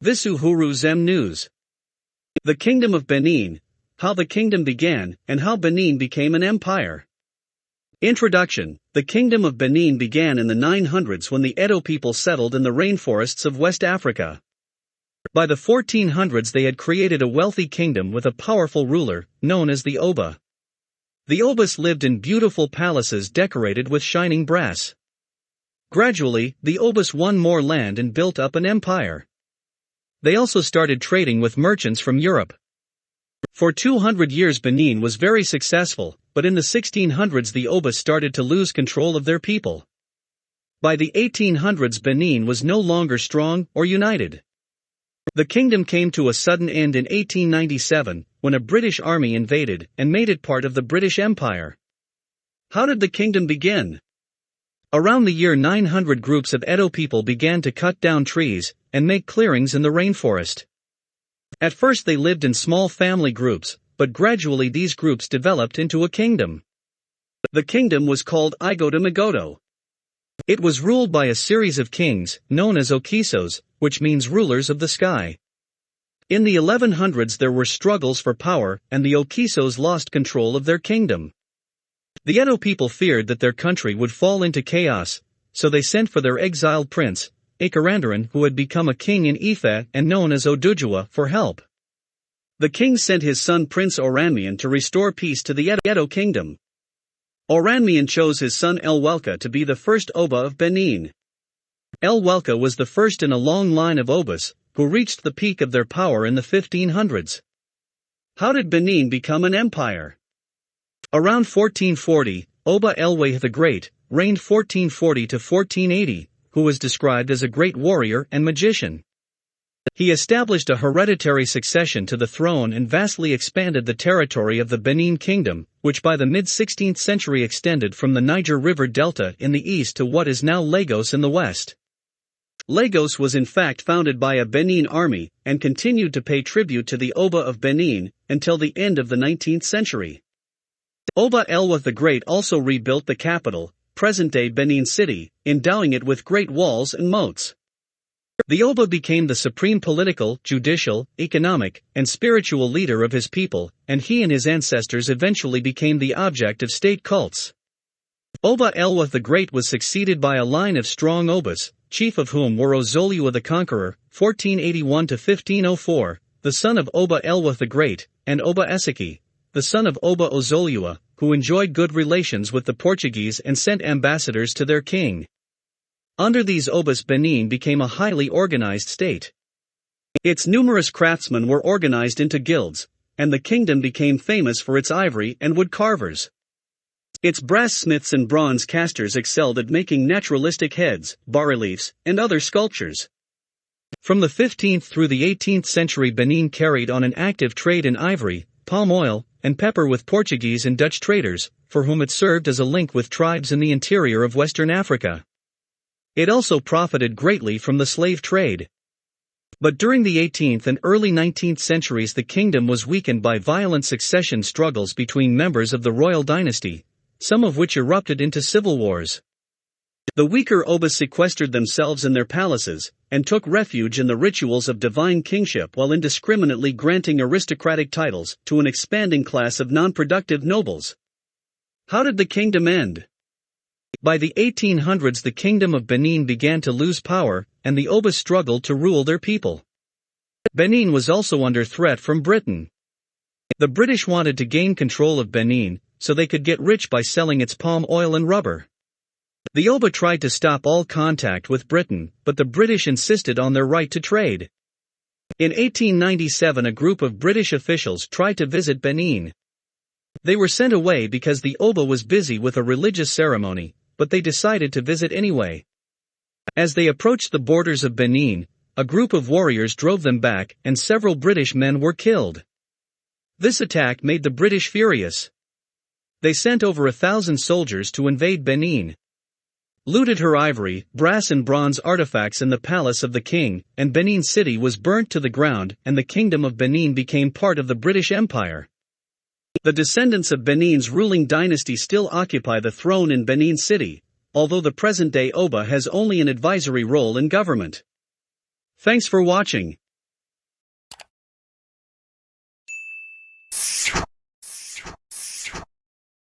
Visu Huru Zem News. The Kingdom of Benin, how the kingdom began, and how Benin became an empire. Introduction. The Kingdom of Benin began in the 900s when the Edo people settled in the rainforests of West Africa. By the 1400s they had created a wealthy kingdom with a powerful ruler, known as the Oba. The Obas lived in beautiful palaces decorated with shining brass. Gradually, the Obas won more land and built up an empire. They also started trading with merchants from Europe. For 200 years Benin was very successful, but in the 1600s the Obas started to lose control of their people. By the 1800s Benin was no longer strong or united. The kingdom came to a sudden end in 1897, when a British army invaded and made it part of the British Empire. How did the kingdom begin? Around the year 900 groups of Edo people began to cut down trees and make clearings in the rainforest. At first they lived in small family groups, but gradually these groups developed into a kingdom. The kingdom was called Igodo Magodo. It was ruled by a series of kings, known as Okisos, which means rulers of the sky. In the 1100s there were struggles for power, and the Okisos lost control of their kingdom. The Edo people feared that their country would fall into chaos, so they sent for their exiled prince, Ikarandaran, who had become a king in Ife and known as Oduduwa, for help. The king sent his son Prince Oranmiyan to restore peace to the Edo kingdom. Oranmiyan chose his son Elwelka to be the first Oba of Benin. Elwelka was the first in a long line of Obas, who reached the peak of their power in the 1500s. How did Benin become an empire? Around 1440, Oba Elweh the Great reigned 1440 to 1480, who was described as a great warrior and magician. He established a hereditary succession to the throne and vastly expanded the territory of the Benin Kingdom, which by the mid-16th century extended from the Niger River Delta in the east to what is now Lagos in the west. Lagos was in fact founded by a Benin army, and continued to pay tribute to the Oba of Benin, until the end of the 19th century. Oba Elweh the Great also rebuilt the capital, present-day Benin City, endowing it with great walls and moats. The Oba became the supreme political, judicial, economic, and spiritual leader of his people, and he and his ancestors eventually became the object of state cults. Oba Elweh the Great was succeeded by a line of strong Obas, chief of whom were Ozoliwa the Conqueror, 1481 to 1504, the son of Oba Elweh the Great, and Oba Eseki, the son of Oba Ozoliwa, who enjoyed good relations with the Portuguese and sent ambassadors to their king. Under these Obas Benin became a highly organized state. Its numerous craftsmen were organized into guilds, and the kingdom became famous for its ivory and wood carvers. Its brass smiths and bronze casters excelled at making naturalistic heads, bas-reliefs, and other sculptures. From the 15th through the 18th century Benin carried on an active trade in ivory, palm oil, and pepper with Portuguese and Dutch traders, for whom it served as a link with tribes in the interior of Western Africa. It also profited greatly from the slave trade. But during the 18th and early 19th centuries the kingdom was weakened by violent succession struggles between members of the royal dynasty, some of which erupted into civil wars. The weaker Obas sequestered themselves in their palaces, and took refuge in the rituals of divine kingship while indiscriminately granting aristocratic titles to an expanding class of non-productive nobles. How did the kingdom end? By the 1800s the Kingdom of Benin began to lose power, and the Obas struggled to rule their people. Benin was also under threat from Britain. The British wanted to gain control of Benin, so they could get rich by selling its palm oil and rubber. The Oba tried to stop all contact with Britain, but the British insisted on their right to trade. In 1897 a group of British officials tried to visit Benin. They were sent away because the Oba was busy with a religious ceremony, but they decided to visit anyway. As they approached the borders of Benin, a group of warriors drove them back and several British men were killed. This attack made the British furious. They sent over 1,000 soldiers to invade Benin. Looted her ivory, brass and bronze artifacts in the palace of the king, and Benin City was burnt to the ground, and the Kingdom of Benin became part of the British Empire. The descendants of Benin's ruling dynasty still occupy the throne in Benin City, although the present-day Oba has only an advisory role in government. Thanks for watching.